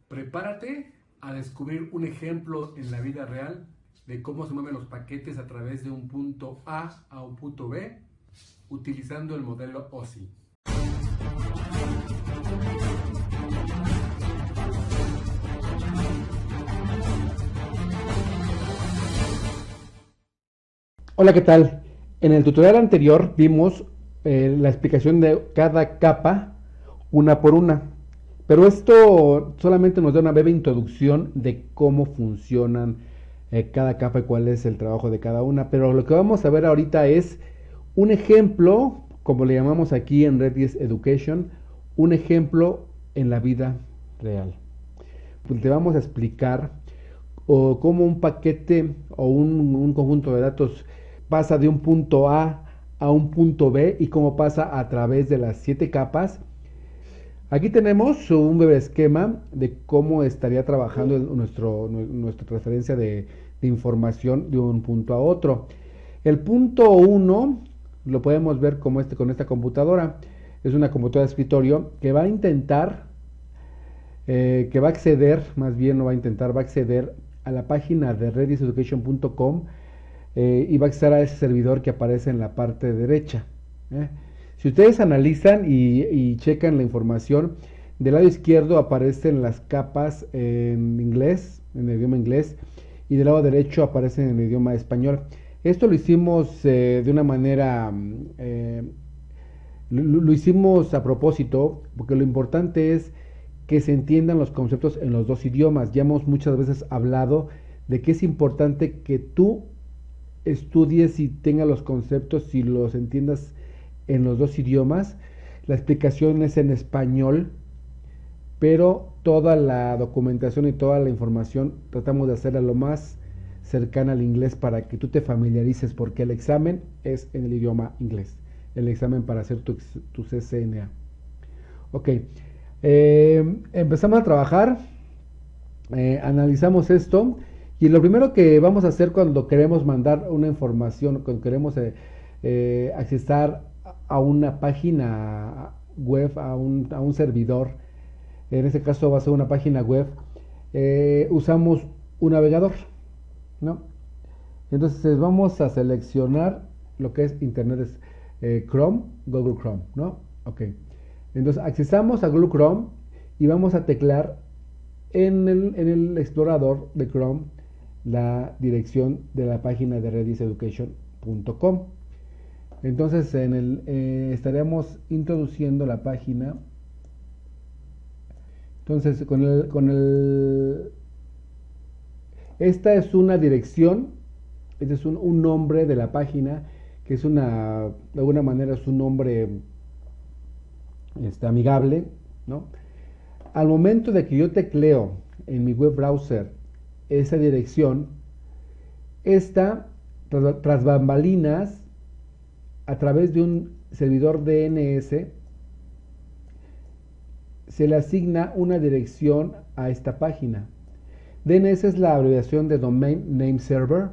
Prepárate a descubrir un ejemplo en la vida real de cómo se mueven los paquetes a través de un punto A un punto B utilizando el modelo OSI. Hola, ¿qué tal? En el tutorial anterior vimos la explicación de cada capa una por una, pero esto solamente nos da una breve introducción de cómo funcionan cada capa y cuál es el trabajo de cada una, pero lo que vamos a ver ahorita es un ejemplo, como le llamamos aquí en Redis Education, un ejemplo en la vida real. Pues te vamos a explicar cómo un paquete o un conjunto de datos pasa de un punto a un punto B y cómo pasa a través de las 7 capas. Aquí tenemos un breve esquema de cómo estaría trabajando nuestra transferencia de información de un punto a otro. El punto 1 lo podemos ver como con esta computadora. Es una computadora de escritorio que va a intentar, que va a acceder, más bien no va a intentar, va a acceder a la página de rediseducation.com y va a acceder a ese servidor que aparece en la parte derecha. Si ustedes analizan y checan la información, del lado izquierdo aparecen las capas en inglés, en el idioma inglés, y del lado derecho aparecen en el idioma español. Esto lo hicimos de una manera, lo hicimos a propósito, porque lo importante es que se entiendan los conceptos en los dos idiomas. Ya hemos muchas veces hablado de que es importante que tú estudies y tengas los conceptos y los entiendas en los dos idiomas. La explicación es en español, pero toda la documentación y toda la información tratamos de hacerla lo más cercana al inglés para que tú te familiarices, porque el examen es en el idioma inglés, el examen para hacer tu CCNA. Ok, empezamos a trabajar, analizamos esto. Y lo primero que vamos a hacer cuando queremos mandar una información, cuando queremos accesar a una página web, a un servidor, en este caso va a ser una página web, usamos un navegador, ¿no? Entonces vamos a seleccionar lo que es Internet Chrome, Google Chrome, ¿no? Ok. Entonces accesamos a Google Chrome y vamos a teclar en el explorador de Chrome la dirección de la página de rediseducation.com. Entonces estaremos introduciendo la página. Entonces esta es una dirección, este es un nombre de la página, que es de alguna manera es un nombre amigable, ¿no? Al momento de que yo tecleo en mi web browser esa dirección, esta tras bambalinas, a través de un servidor DNS, se le asigna una dirección a esta página. DNS es la abreviación de Domain Name Server,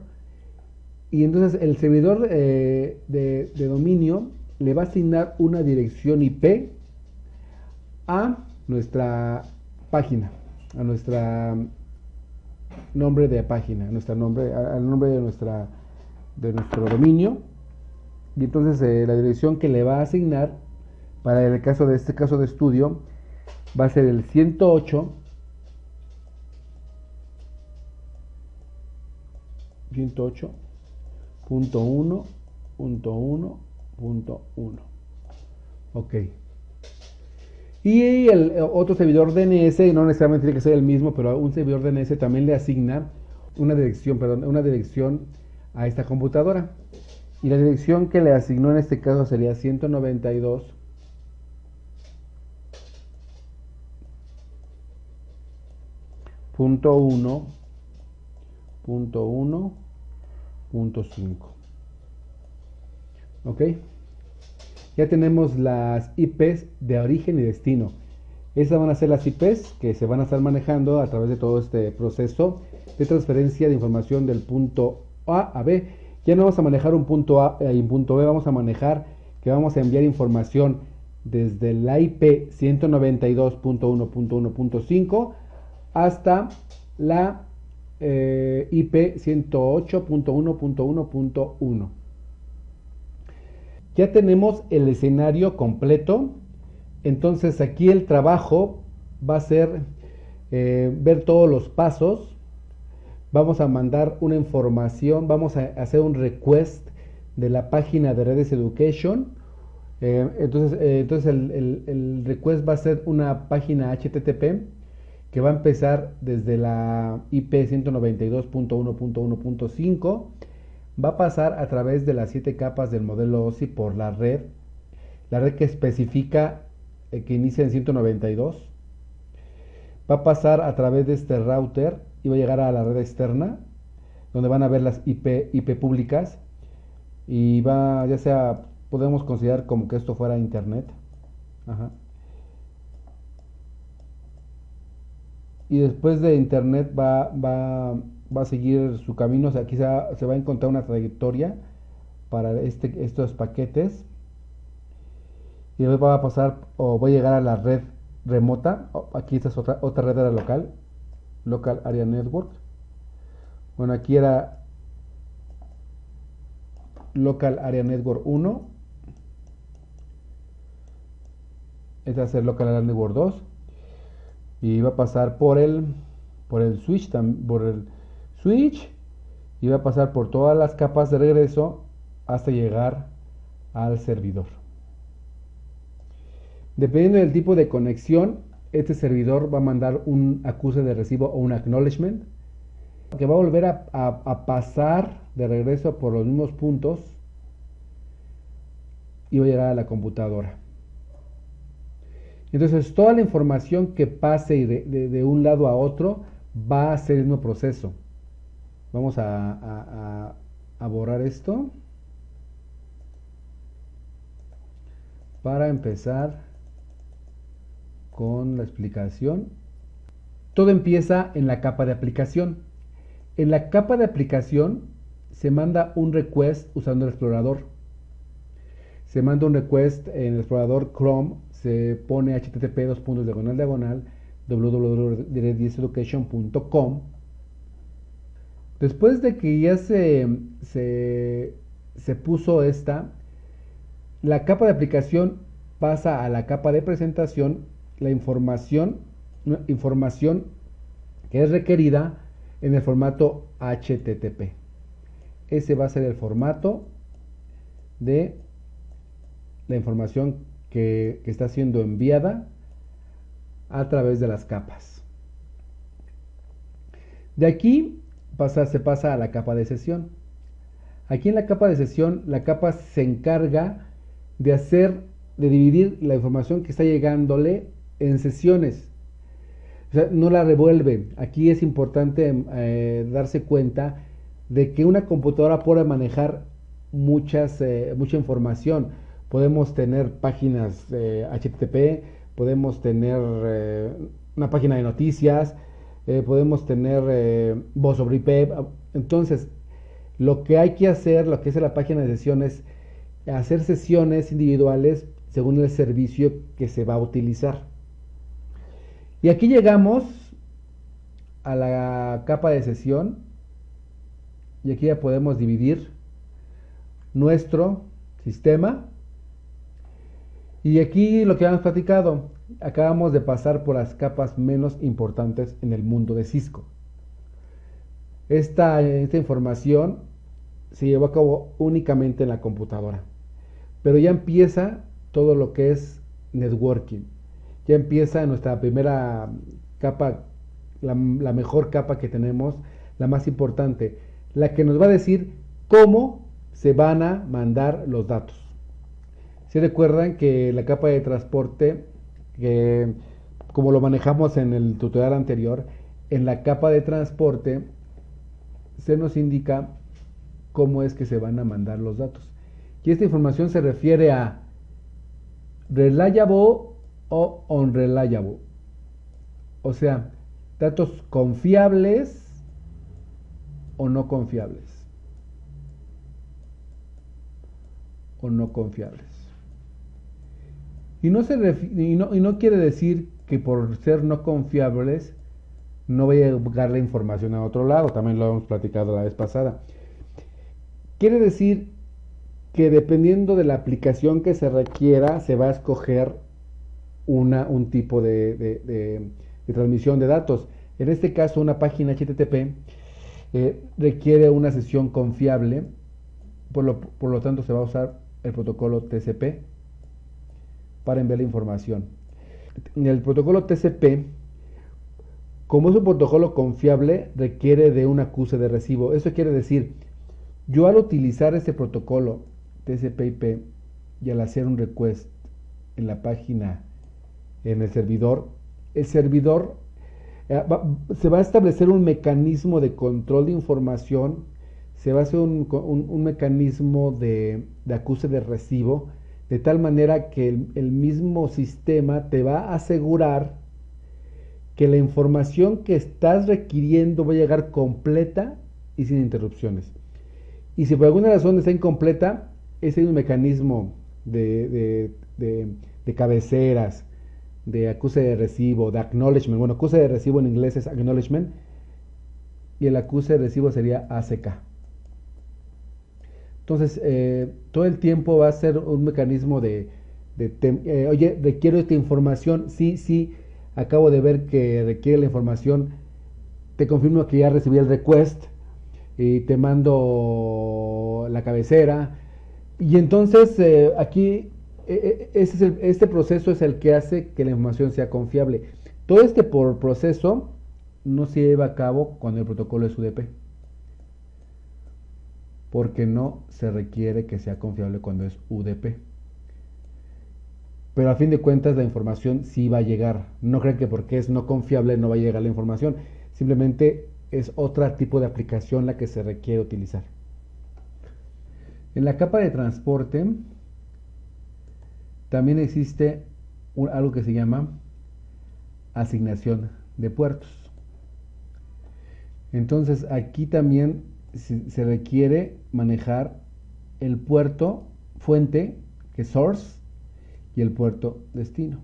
y entonces el servidor de dominio le va a asignar una dirección IP a nuestra página, a nuestra nombre de página, al nombre de nuestro dominio. Y entonces la dirección que le va a asignar para el caso de este caso de estudio va a ser el 108.1.1.1. Ok. Y el otro servidor DNS, no necesariamente tiene que ser el mismo, pero un servidor DNS también le asigna una dirección a esta computadora. Y la dirección que le asignó en este caso sería 192.1.1.5. ¿Ok? Ya tenemos las IPs de origen y destino. Esas van a ser las IPs que se van a estar manejando a través de todo este proceso de transferencia de información del punto A a B. Ya no vamos a manejar un punto A y un punto B, vamos a manejar que vamos a enviar información desde la IP 192.1.1.5 hasta la IP 108.1.1.1. Ya tenemos el escenario completo, entonces aquí el trabajo va a ser ver todos los pasos. Vamos a mandar una información, vamos a hacer un request de la página de Redis Education. Entonces el request va a ser una página HTTP que va a empezar desde la IP 192.1.1.5, va a pasar a través de las 7 capas del modelo OSI por la red que especifica que inicia en 192, va a pasar a través de este router y va a llegar a la red externa, donde van a ver las IP públicas, y va, ya sea, podemos considerar como que esto fuera internet. Ajá. Y después de internet va a seguir su camino. O sea, aquí se va a encontrar una trayectoria para estos paquetes, y después va a pasar o va a llegar a la red remota. Aquí esta es otra red era local area network. Bueno, aquí era local area network 1, esta va a ser local area network 2, y va a pasar por el switch, y va a pasar por todas las capas de regreso hasta llegar al servidor. Dependiendo del tipo de conexión, este servidor va a mandar un acuse de recibo o un acknowledgement, que va a volver a pasar de regreso por los mismos puntos y va a llegar a la computadora. Entonces toda la información que pase de un lado a otro va a ser el mismo proceso. Vamos a borrar esto para empezar con la explicación. Todo empieza en la capa de aplicación. En la capa de aplicación se manda un request usando el explorador. Se manda un request en el explorador Chrome, se pone http:// www.rediseducation.com. Después de que ya se puso la capa de aplicación pasa a la capa de presentación, la información que es requerida en el formato HTTP. Ese va a ser el formato de la información que está siendo enviada a través de las capas. De aquí se pasa a la capa de sesión. Aquí en la capa de sesión, la capa se encarga de dividir la información que está llegándole en sesiones. O sea, no la revuelve. Aquí es importante darse cuenta de que una computadora puede manejar mucha información. Podemos tener páginas HTTP, podemos tener una página de noticias, podemos tener voz sobre IP. Entonces, lo que hay que hacer, lo que es la página de sesiones, hacer sesiones individuales según el servicio que se va a utilizar. Y aquí llegamos a la capa de sesión, y aquí ya podemos dividir nuestro sistema. Y aquí lo que habíamos platicado, acabamos de pasar por las capas menos importantes en el mundo de Cisco. Esta información se llevó a cabo únicamente en la computadora, pero ya empieza todo lo que es networking. Ya empieza nuestra primera capa, la mejor capa que tenemos, la más importante, la que nos va a decir cómo se van a mandar los datos. Si recuerdan que la capa de transporte, como lo manejamos en el tutorial anterior, en la capa de transporte se nos indica cómo es que se van a mandar los datos. Y esta información se refiere a reliable o unreliable. O sea, datos confiables o no confiables. O no confiables. Y no quiere decir que por ser no confiables no vaya a llegar la información a otro lado. También lo hemos platicado la vez pasada. Quiere decir que dependiendo de la aplicación que se requiera, se va a escoger un tipo de transmisión de datos. En este caso, una página HTTP requiere una sesión confiable, por lo tanto se va a usar el protocolo TCP para enviar la información. El protocolo TCP, como es un protocolo confiable, requiere de un acuse de recibo. Eso quiere decir, yo al utilizar este protocolo TCP/IP y al hacer un request en la página, en el servidor se va a establecer un mecanismo de control de información, se va a hacer un mecanismo de acuse de recibo, de tal manera que el mismo sistema te va a asegurar que la información que estás requiriendo va a llegar completa y sin interrupciones. Y si por alguna razón está incompleta, ese es un mecanismo de cabeceras, de acuse de recibo, de acknowledgement. Bueno, acuse de recibo en inglés es acknowledgement y el acuse de recibo sería ACK. Entonces, todo el tiempo va a ser un mecanismo oye, requiero esta información. Sí, acabo de ver que requiere la información. Te confirmo que ya recibí el request y te mando la cabecera. Y entonces aquí este proceso es el que hace que la información sea confiable. Todo este proceso no se lleva a cabo cuando el protocolo es UDP, porque no se requiere que sea confiable cuando es UDP. Pero a fin de cuentas la información sí va a llegar. No crean que porque es no confiable no va a llegar la información. Simplemente es otro tipo de aplicación la que se requiere utilizar. En la capa de transporte también existe algo que se llama asignación de puertos. Entonces aquí también se requiere manejar el puerto fuente, que es source, y el puerto destino.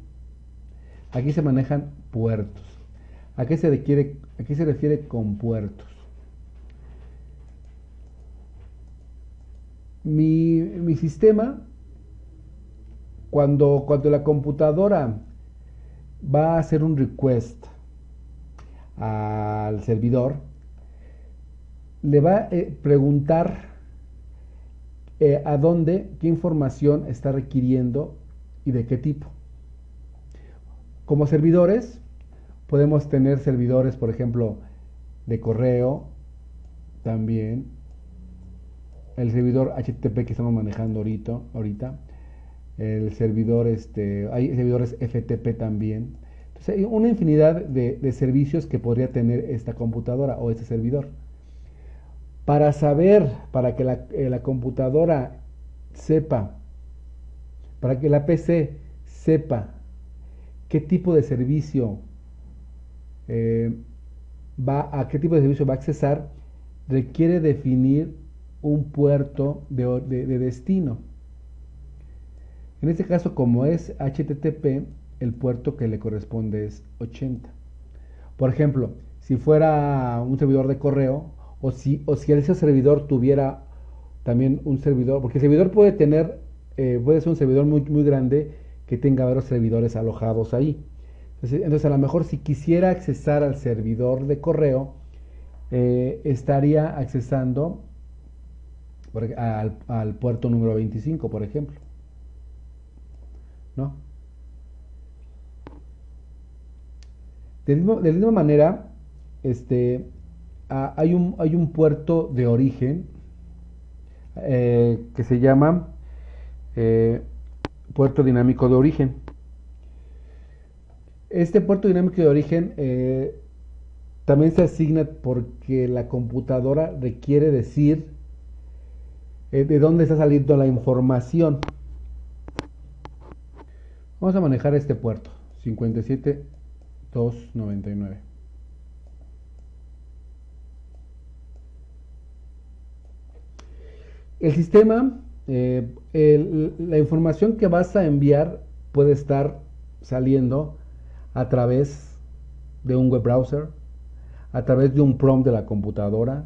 Aquí se manejan puertos. ¿A qué se refiere con puertos? Mi sistema, cuando la computadora va a hacer un request al servidor, le va a preguntar a dónde, qué información está requiriendo y de qué tipo. Como servidores, podemos tener servidores, por ejemplo, de correo, también el servidor HTTP que estamos manejando ahorita, el servidor, hay servidores FTP también. Entonces hay una infinidad de servicios que podría tener esta computadora o este servidor. Para que la computadora sepa, para que la PC sepa qué tipo de servicio a qué tipo de servicio va a accesar, requiere definir un puerto de destino. En este caso, como es HTTP, el puerto que le corresponde es 80. Por ejemplo, si fuera un servidor de correo, o si ese servidor tuviera también un servidor, porque el servidor puede ser un servidor muy, muy grande que tenga varios servidores alojados ahí. Entonces, a lo mejor si quisiera accesar al servidor de correo, estaría accesando al puerto número 25, por ejemplo, ¿no? De la misma manera, hay un puerto de origen que se llama puerto dinámico de origen. Este puerto dinámico de origen también se asigna porque la computadora requiere decir de dónde está saliendo la información. Vamos a manejar este puerto 57299. El sistema, la información que vas a enviar puede estar saliendo a través de un web browser, a través de un prompt de la computadora.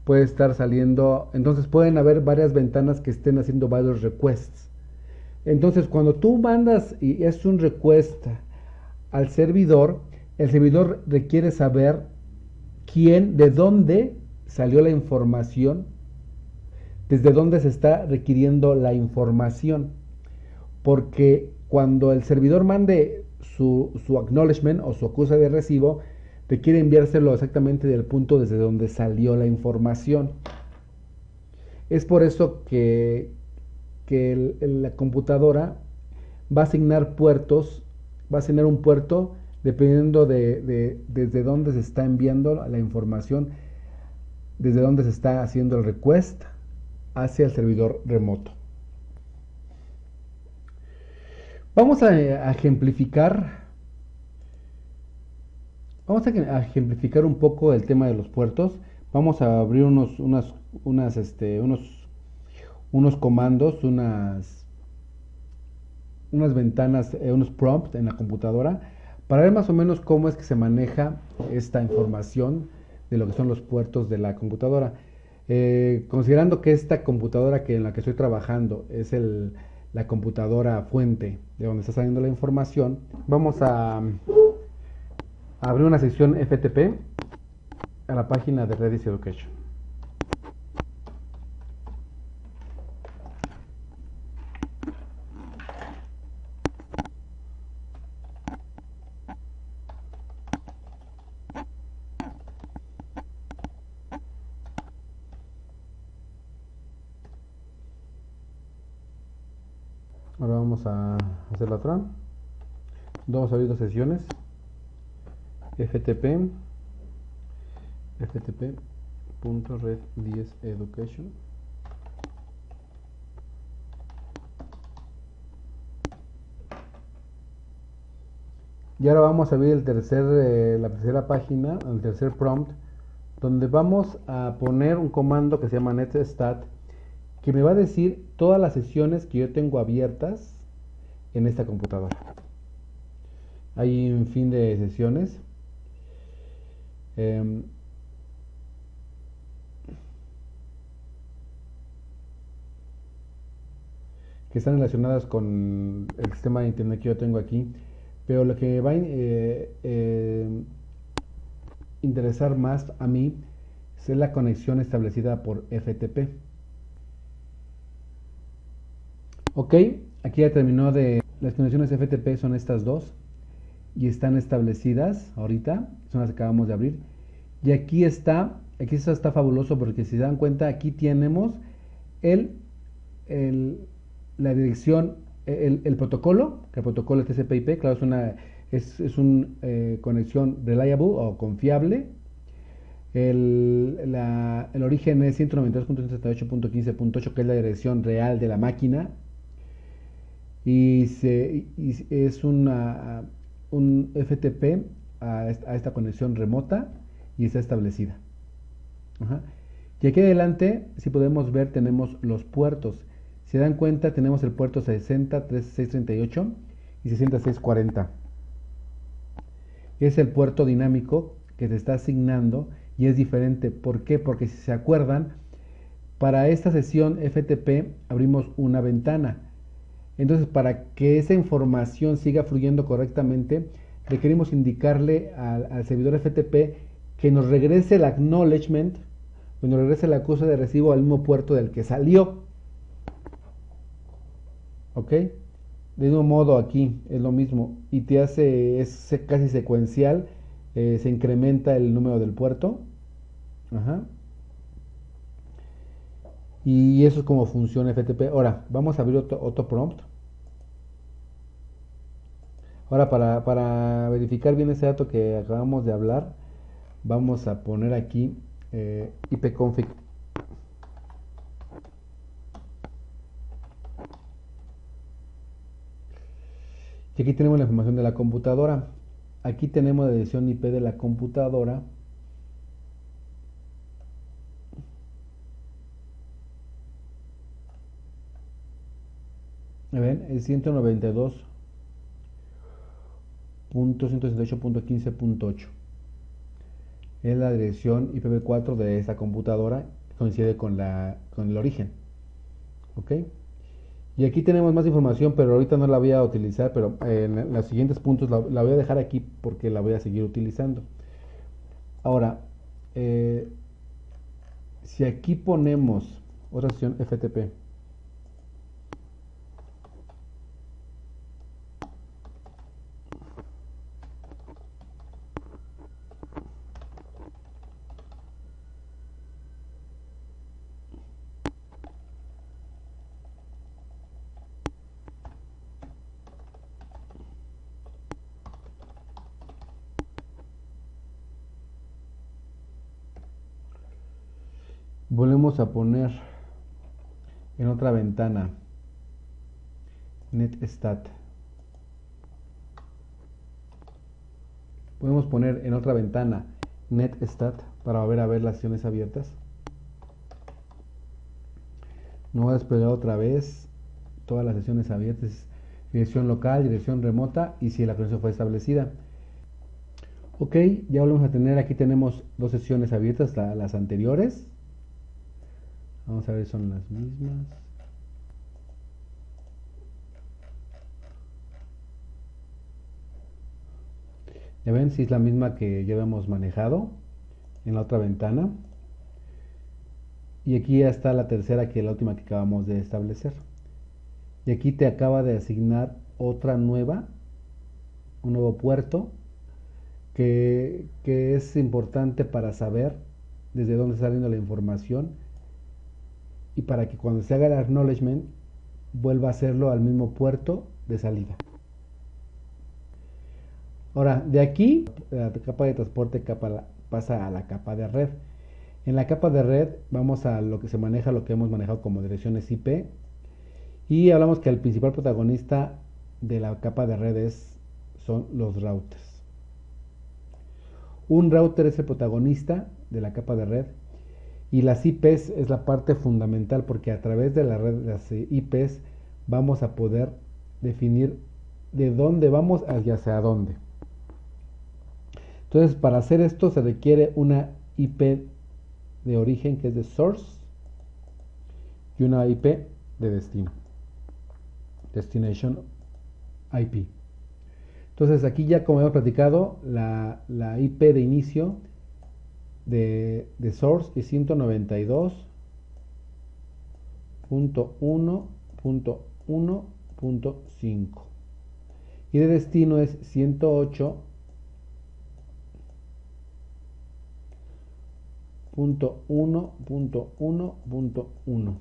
Puede estar saliendo, entonces pueden haber varias ventanas que estén haciendo varios requests. Entonces, cuando tú mandas y es un request al servidor, el servidor requiere saber quién, de dónde salió la información, desde dónde se está requiriendo la información. Porque cuando el servidor mande su acknowledgement o su acuse de recibo, requiere enviárselo exactamente del punto desde donde salió la información. Es por eso que la computadora va a asignar puertos, va a asignar un puerto dependiendo de desde dónde se está enviando la información, desde dónde se está haciendo el request hacia el servidor remoto. Vamos a ejemplificar. Vamos a ejemplificar un poco el tema de los puertos. Vamos a abrir unos comandos, unas ventanas, unos prompts en la computadora para ver más o menos cómo es que se maneja esta información de lo que son los puertos de la computadora. Considerando que esta computadora en la que estoy trabajando es la computadora fuente de donde está saliendo la información, vamos a abrir una sección FTP a la página de Redis Education. Ahora vamos a hacer la otra. Vamos a abrir dos sesiones. ftp.red10education. Y ahora vamos a abrir la tercera página, el tercer prompt, donde vamos a poner un comando que se llama netstat, que me va a decir todas las sesiones que yo tengo abiertas en esta computadora. Hay un fin de sesiones. Que están relacionadas con el sistema de internet que yo tengo aquí, pero lo que va a interesar más a mí es la conexión establecida por FTP. Ok, aquí ya terminó las conexiones FTP, son estas dos y están establecidas ahorita, son las que acabamos de abrir. Y aquí está fabuloso porque si se dan cuenta, aquí tenemos la dirección, el protocolo, que el protocolo es TCP/IP, claro, es una conexión reliable o confiable. El origen es 192.168.15.8, que es la dirección real de la máquina. Y es un FTP a esta conexión remota y está establecida. Ajá. Y aquí adelante, si podemos ver, tenemos los puertos. Si se dan cuenta, tenemos el puerto 60, 3638 y 6640. Es el puerto dinámico que se está asignando y es diferente. ¿Por qué? Porque si se acuerdan, para esta sesión FTP abrimos una ventana. Entonces, para que esa información siga fluyendo correctamente, requerimos indicarle al servidor FTP que nos regrese el acknowledgement, que nos regrese el acuse de recibo al mismo puerto del que salió. ¿Ok? De mismo modo aquí es lo mismo y es casi secuencial, se incrementa el número del puerto. Ajá. Y eso es como funciona FTP. Ahora, vamos a abrir otro prompt. Ahora, para verificar bien ese dato que acabamos de hablar, vamos a poner aquí ipconfig. Y aquí tenemos la información de la computadora. Aquí tenemos la dirección IP de la computadora. ¿Ven? Es 192.168.15.8. es la dirección IPv4 de esta computadora, que coincide con el origen. ¿Ok? Y aquí tenemos más información, pero ahorita no la voy a utilizar, pero en los siguientes puntos la voy a dejar aquí porque la voy a seguir utilizando. Ahora, si aquí ponemos otra sesión FTP, volvemos a poner en otra ventana netstat. Podemos poner en otra ventana netstat para volver a ver las sesiones abiertas. No voy a desplegar otra vez todas las sesiones abiertas, dirección local, dirección remota y si la conexión fue establecida. Ok, ya volvemos a tener, aquí tenemos dos sesiones abiertas, las anteriores. Vamos a ver si son las mismas. Ya ven si es la misma que ya habíamos manejado en la otra ventana. Y aquí ya está la tercera, que es la última que acabamos de establecer. Y aquí te acaba de asignar otra nueva, un nuevo puerto, que es importante para saber desde dónde está saliendo la información y para que cuando se haga el acknowledgement vuelva a hacerlo al mismo puerto de salida. Ahora, de aquí, la capa de transporte pasa a la capa de red. En la capa de red vamos a lo que se maneja, lo que hemos manejado como direcciones IP. Y hablamos que el principal protagonista de la capa de red son los routers. Un router es el protagonista de la capa de red y las IPs es la parte fundamental porque a través de la red de las IPs vamos a poder definir de dónde vamos hacia dónde. Entonces, para hacer esto se requiere una IP de origen que es de source y una IP de destino, destination IP. Entonces aquí ya como hemos platicado, la IP de inicio de source es 192.1.1.5 y de destino es 108.1.1.1.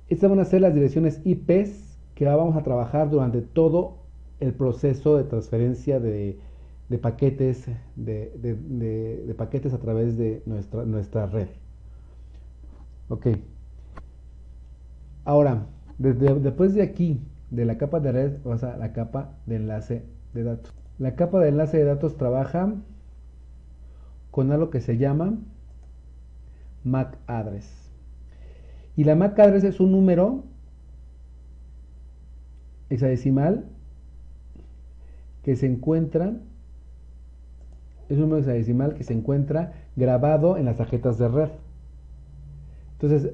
Estas van a ser las direcciones IPs que vamos a trabajar durante todo el proceso de transferencia de paquetes de paquetes a través de nuestra red. Ok. Ahora, después de aquí, de la capa de red, vas a la capa de enlace de datos. La capa de enlace de datos trabaja con algo que se llama MAC address. Y la MAC address es un número hexadecimal que se encuentra, es un número hexadecimal que se encuentra grabado en las tarjetas de red. Entonces,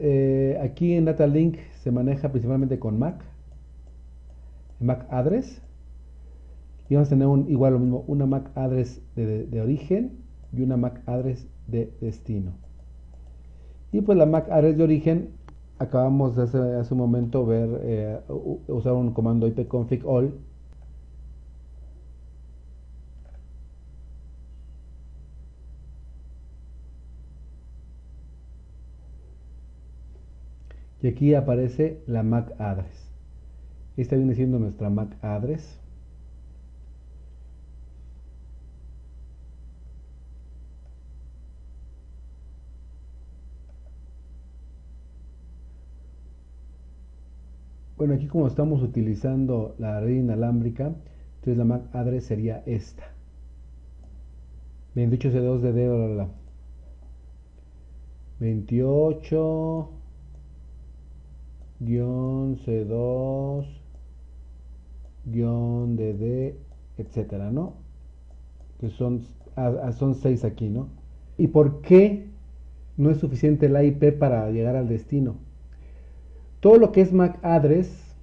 aquí en Datalink se maneja principalmente con MAC address. Y vamos a tener igual lo mismo, una MAC address de origen y una MAC address de destino. Y pues la MAC address de origen, acabamos de hace un momento ver, usar un comando ipconfig all. Y aquí aparece la MAC address. Esta viene siendo nuestra MAC address. Bueno, aquí como estamos utilizando la red inalámbrica, entonces la MAC address sería esta. 28C2DD, bla, bla, bla. 28-C2-DD, etcétera, ¿no? Que son 6 aquí, ¿no? ¿Y por qué no es suficiente la IP para llegar al destino? Todo lo que es MAC address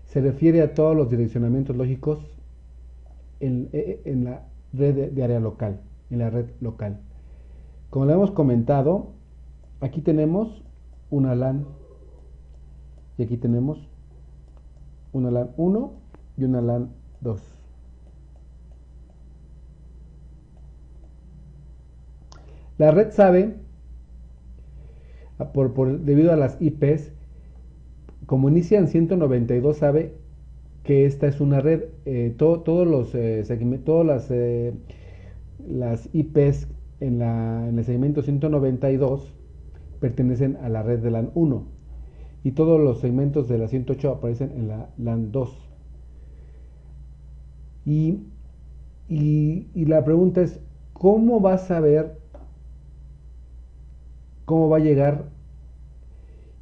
se refiere a todos los direccionamientos lógicos en la red de área local, en la red local. Como le hemos comentado, aquí tenemos una LAN y aquí tenemos una LAN 1 y una LAN 2. La red sabe, debido a las IPs, como inicia en 192, sabe que esta es una red. Todos los segmentos, todas las IPs en el segmento 192 pertenecen a la red de LAN 1 y todos los segmentos de la 108 aparecen en la LAN 2. Y la pregunta es, ¿cómo va a saber cómo va a llegar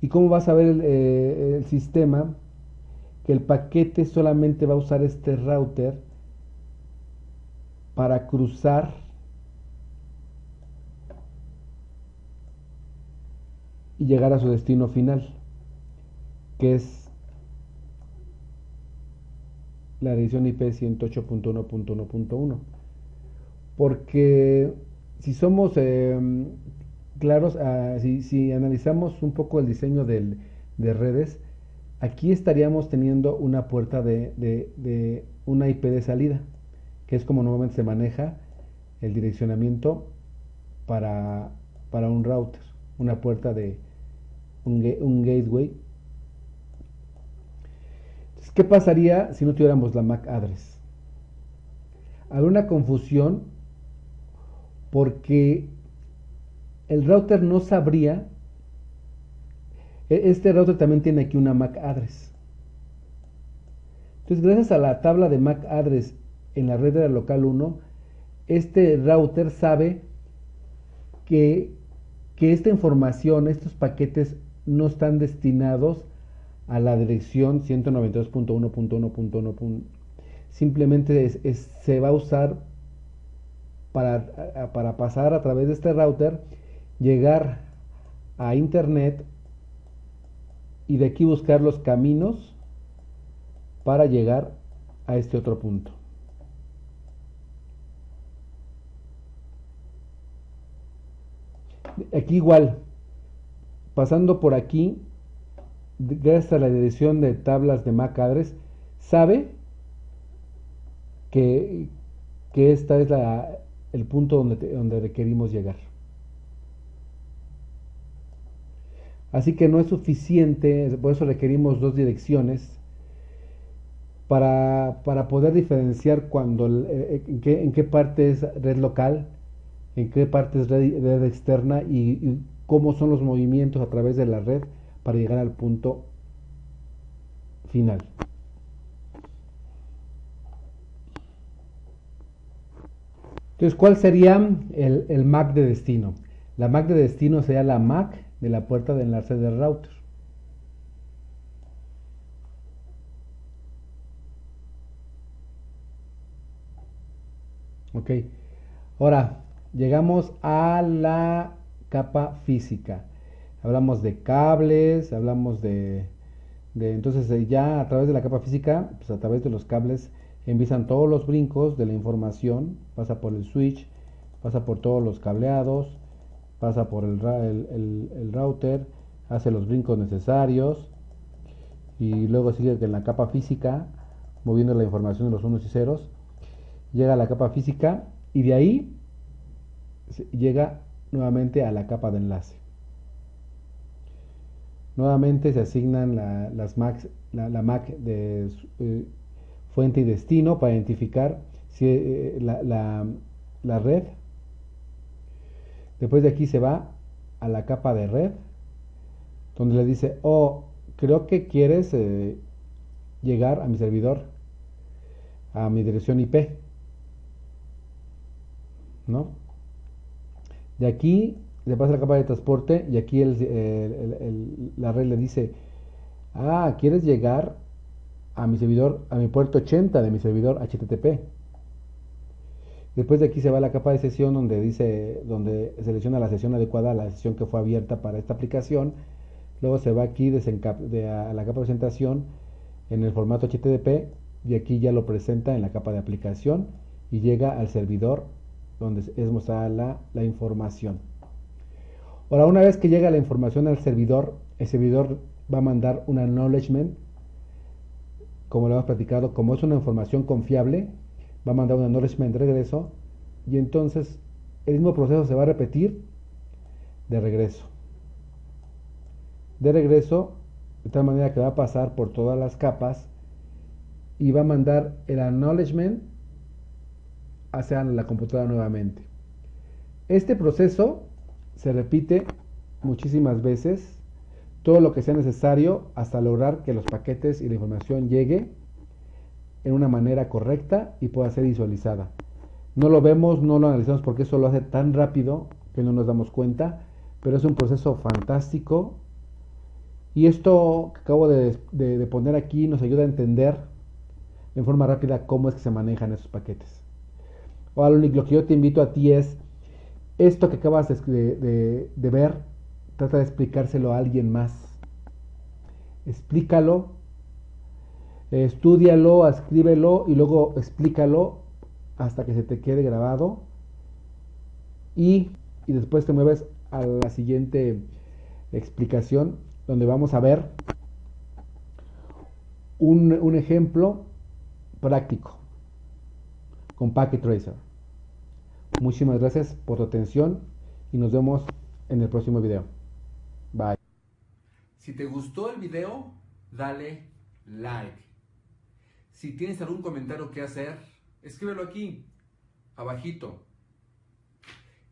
y cómo va a saber el sistema que el paquete solamente va a usar este router para cruzar y llegar a su destino final, que es la dirección IP 108.1.1.1? Porque si somos claros, si analizamos un poco el diseño de redes, aquí estaríamos teniendo una puerta de una IP de salida, que es como normalmente se maneja el direccionamiento para un router, una puerta de un gateway. Entonces, ¿qué pasaría si no tuviéramos la MAC address? Habría una confusión porque el router no sabría. Este router también tiene aquí una MAC address. Entonces, gracias a la tabla de MAC address en la red de la local 1, este router sabe que esta información, estos paquetes no están destinados a la dirección 192.1.1.1. Simplemente se va a usar para pasar a través de este router, llegar a internet y de aquí buscar los caminos para llegar a este otro punto. Aquí igual, pasando por aquí, gracias a la dirección de tablas de MAC address, sabe que esta es el punto donde requerimos llegar. Así que no es suficiente, por eso requerimos dos direcciones para poder diferenciar en qué parte es red local, en qué parte es red externa y cómo son los movimientos a través de la red para llegar al punto final. Entonces, ¿cuál sería el MAC de destino? La MAC de destino sería la MAC de la puerta de enlace del router. Ok, ahora llegamos a la capa física. Hablamos de cables, hablamos entonces ya a través de la capa física, pues a través de los cables empiezan todos los brincos de la información, pasa por el switch, pasa por todos los cableados, pasa por el router, hace los brincos necesarios y luego sigue en la capa física moviendo la información de los unos y ceros, llega a la capa física y de ahí llega nuevamente a la capa de enlace. Nuevamente se asignan las MAC, la MAC de fuente y destino para identificar si, la red. Después de aquí se va a la capa de red, donde le dice, oh, creo que quieres llegar a mi servidor, a mi dirección IP, ¿no? De aquí le pasa a la capa de transporte y aquí la red le dice, ah, quieres llegar a mi servidor, a mi puerto 80 de mi servidor HTTP. Después de aquí se va a la capa de sesión donde selecciona la sesión adecuada a la sesión que fue abierta para esta aplicación. Luego se va aquí a la capa de presentación en el formato HTTP y aquí ya lo presenta en la capa de aplicación y llega al servidor donde es mostrada la información. Ahora, una vez que llega la información al servidor, el servidor va a mandar un acknowledgement, como lo hemos platicado, como es una información confiable, va a mandar un acknowledgement de regreso y entonces el mismo proceso se va a repetir de regreso. De tal manera que va a pasar por todas las capas y va a mandar el acknowledgement hacia la computadora nuevamente. Este proceso se repite muchísimas veces, todo lo que sea necesario hasta lograr que los paquetes y la información llegue en una manera correcta y pueda ser visualizada. No lo vemos, no lo analizamos porque eso lo hace tan rápido que no nos damos cuenta, pero es un proceso fantástico y esto que acabo de poner aquí nos ayuda a entender en forma rápida cómo es que se manejan esos paquetes. Ahora lo que yo te invito a ti es esto que acabas de ver, trata de explicárselo a alguien más. Explícalo, estúdialo, escríbelo y luego explícalo hasta que se te quede grabado y después te mueves a la siguiente explicación donde vamos a ver un ejemplo práctico con Packet Tracer. Muchísimas gracias por tu atención y nos vemos en el próximo video. Bye. Si te gustó el video, dale like. Si tienes algún comentario que hacer, escríbelo aquí, abajito.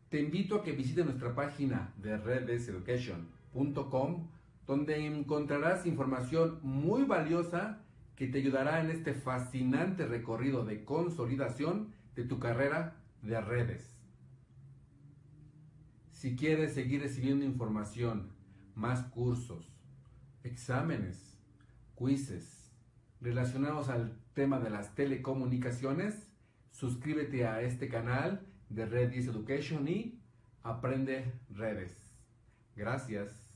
Te invito a que visites nuestra página de redeseducation.com, donde encontrarás información muy valiosa que te ayudará en este fascinante recorrido de consolidación de tu carrera de redes. Si quieres seguir recibiendo información, más cursos, exámenes, quizzes relacionados al tema de las telecomunicaciones, suscríbete a este canal de Redis Education y aprende redes. Gracias.